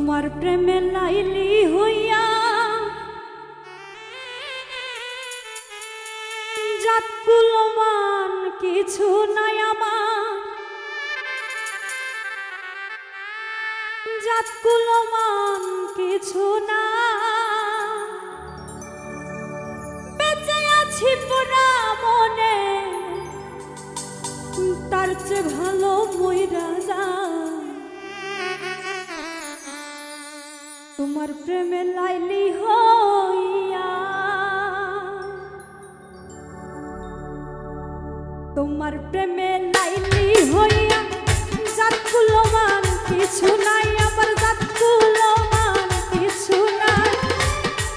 তোমার প্রেমে লাইলি হইয়া জাত কুলমান কিছু নাই আমার, জাত কুলমান কিছু না, বেঁচে আছি পুরা মনে, তার চেয়ে ভালো মইরা যা। তোমার প্রেমে লাইলি হইয়া, তোমার প্রেমে লাইলি হইয়া জাত কুলমান কিছু নাই আমার, জাত কুলমান কিছু নাই,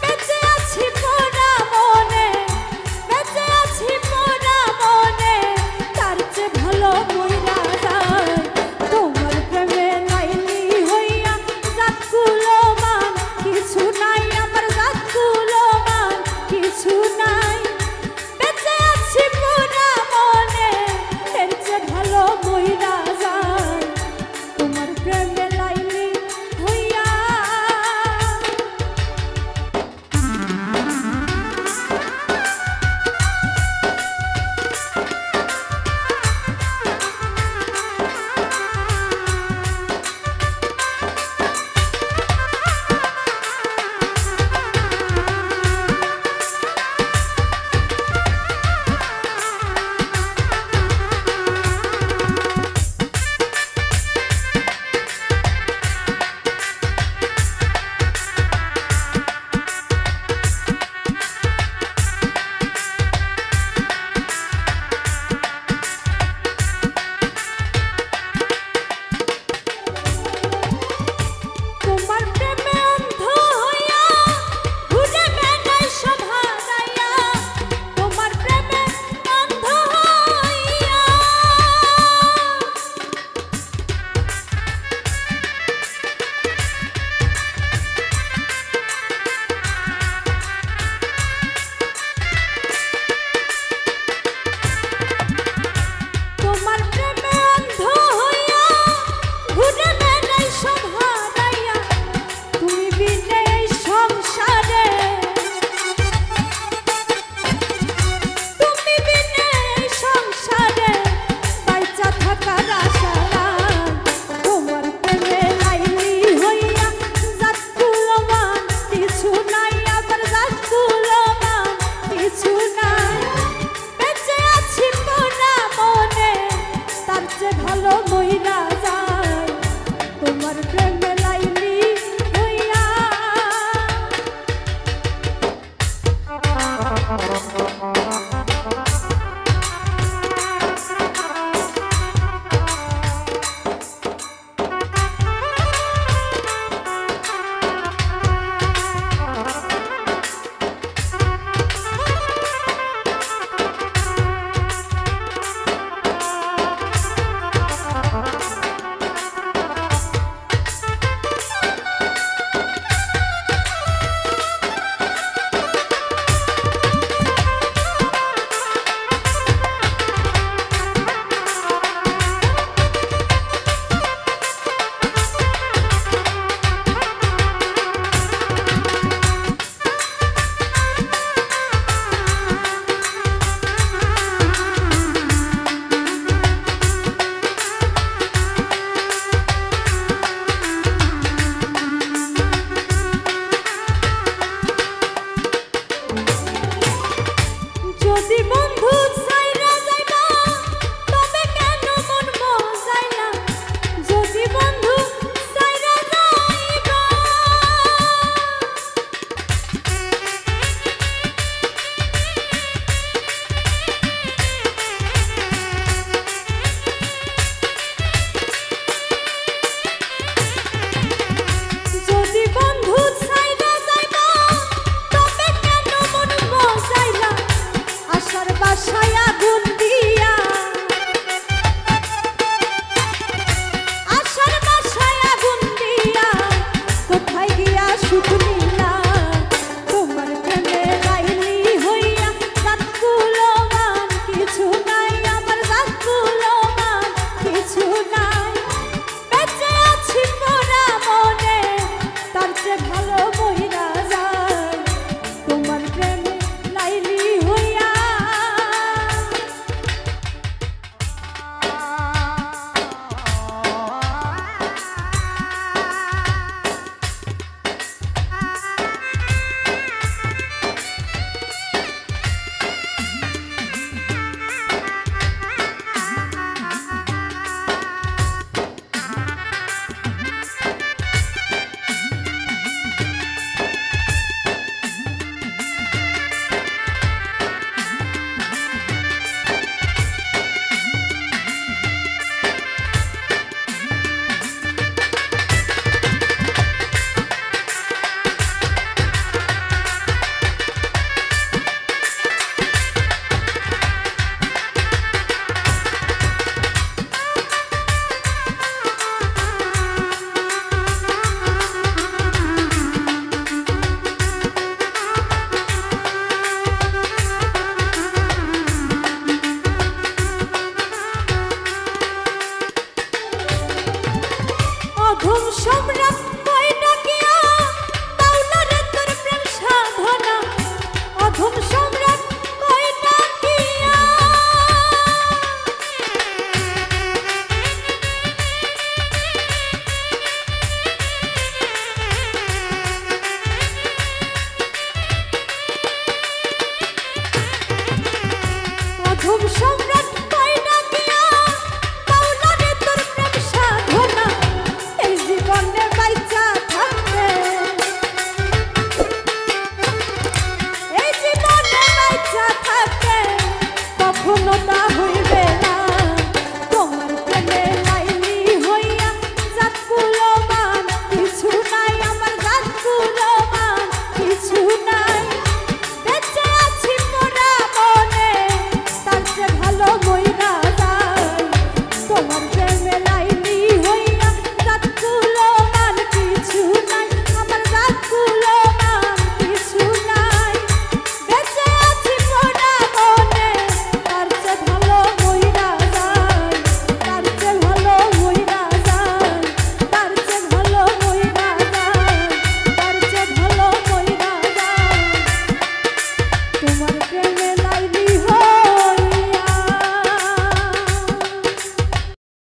বেঁচে আছি পুরা মনে, বেঁচে আছি পুরা মনে, তার চেয়ে ভালো মইরা যায়। তোমার প্রেমে লাইলি হইয়া জাত কুলমান কিছু নাই আমার, জাত কুলমান কিছু নাই, বেঁচে আছি পুরা মনে, এর চেয়ে ভালো মইরা যায়। তোমার প্রেমে লাইলি হইয়া। প্রথম সম্রাট